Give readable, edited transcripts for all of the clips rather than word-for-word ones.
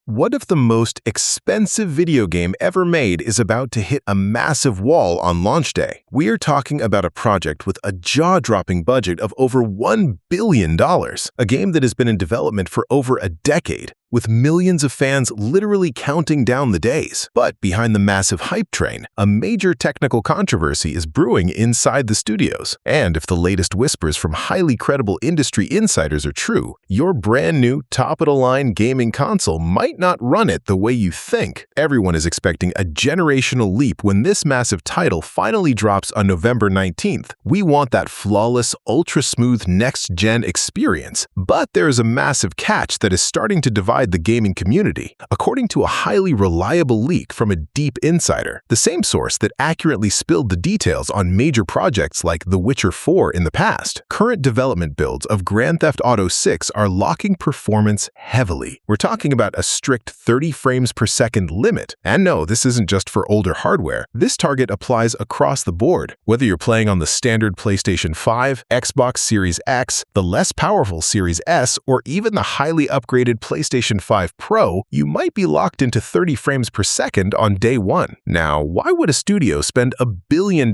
What if the most expensive video game ever made is about to hit a massive wall on launch day? We are talking about a project with a jaw-dropping budget of over $1 billion, a game that has been in development for over a decade, with millions of fans literally counting down the days. But behind the massive hype train, a major technical controversy is brewing inside the studios. And if the latest whispers from highly credible industry insiders are true, your brand new top-of-the-line gaming console might not run it the way you think. Everyone is expecting a generational leap when this massive title finally drops on November 19th. We want that flawless, ultra-smooth next-gen experience. But there is a massive catch that is starting to divide the gaming community. According to a highly reliable leak from a deep insider, the same source that accurately spilled the details on major projects like The Witcher 4 in the past, current development builds of Grand Theft Auto 6 are locking performance heavily. We're talking about a strict 30 frames per second limit. And no, this isn't just for older hardware. This target applies across the board. Whether you're playing on the standard PlayStation 5, Xbox Series X, the less powerful Series S, or even the highly upgraded PlayStation 5 Pro, you might be locked into 30 frames per second on day one. Now, why would a studio spend $1 billion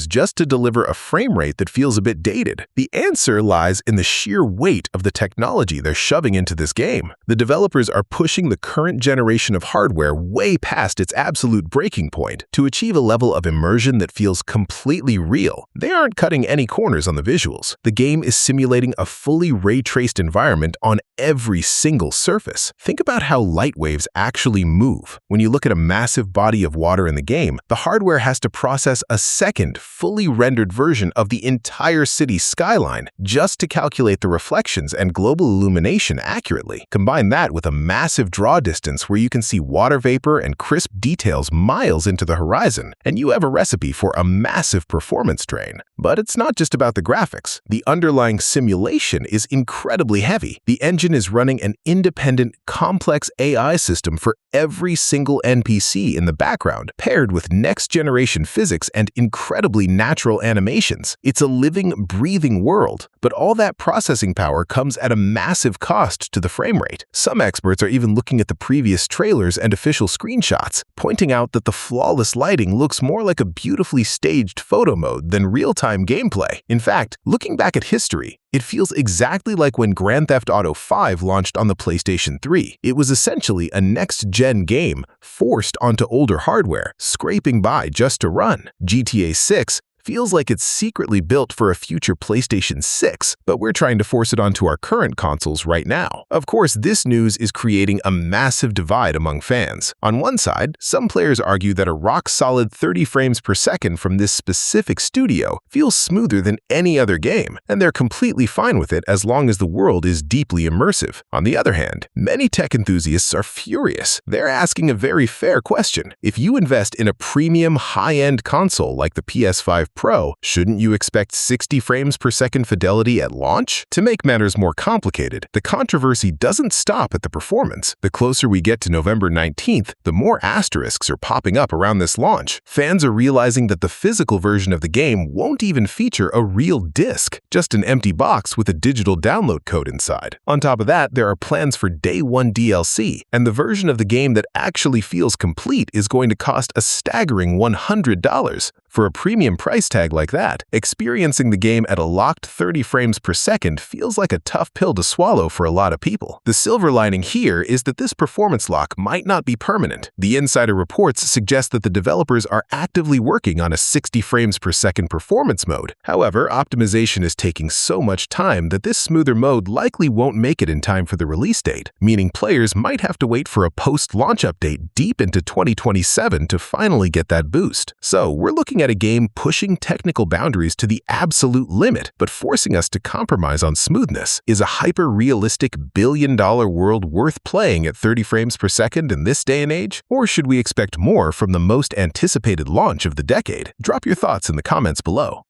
just to deliver a frame rate that feels a bit dated? The answer lies in the sheer weight of the technology they're shoving into this game. The developers are pushing the current generation of hardware way past its absolute breaking point to achieve a level of immersion that feels completely real. They aren't cutting any corners on the visuals. The game is simulating a fully ray-traced environment on every single surface. Think about how light waves actually move. When you look at a massive body of water in the game, the hardware has to process a second, fully rendered version of the entire city's skyline just to calculate the reflections and global illumination accurately. Combine that with a massive draw distance where you can see water vapor and crisp details miles into the horizon, and you have a recipe for a massive performance drain. But it's not just about the graphics. The underlying simulation is incredibly heavy. The engine is running an independent, complex AI system for every single NPC in the background, paired with next-generation physics and incredibly natural animations. It's a living, breathing world, but all that processing power comes at a massive cost to the frame rate. Some experts are even looking at the previous trailers and official screenshots, pointing out that the flawless lighting looks more like a beautifully staged photo mode than real-time gameplay. In fact, looking back at history, it feels exactly like when Grand Theft Auto 5 launched on the PlayStation 3. It was essentially a next-gen game forced onto older hardware, scraping by just to run. GTA 6 feels like it's secretly built for a future PlayStation 6, but we're trying to force it onto our current consoles right now. Of course, this news is creating a massive divide among fans. On one side, some players argue that a rock-solid 30 frames per second from this specific studio feels smoother than any other game, and they're completely fine with it as long as the world is deeply immersive. On the other hand, many tech enthusiasts are furious. They're asking a very fair question. If you invest in a premium, high-end console like the PS5 Pro, shouldn't you expect 60 frames per second fidelity at launch? To make matters more complicated, the controversy doesn't stop at the performance. The closer we get to November 19th, the more asterisks are popping up around this launch. Fans are realizing that the physical version of the game won't even feature a real disc, just an empty box with a digital download code inside. On top of that, there are plans for Day 1 DLC, and the version of the game that actually feels complete is going to cost a staggering $100. For a premium price tag like that, experiencing the game at a locked 30 frames per second feels like a tough pill to swallow for a lot of people. The silver lining here is that this performance lock might not be permanent. The insider reports suggest that the developers are actively working on a 60 frames per second performance mode. However, optimization is taking so much time that this smoother mode likely won't make it in time for the release date, meaning players might have to wait for a post-launch update deep into 2027 to finally get that boost. So we're looking at a game pushing technical boundaries to the absolute limit, but forcing us to compromise on smoothness. Is a hyper-realistic billion-dollar world worth playing at 30 frames per second in this day and age? Or should we expect more from the most anticipated launch of the decade? Drop your thoughts in the comments below.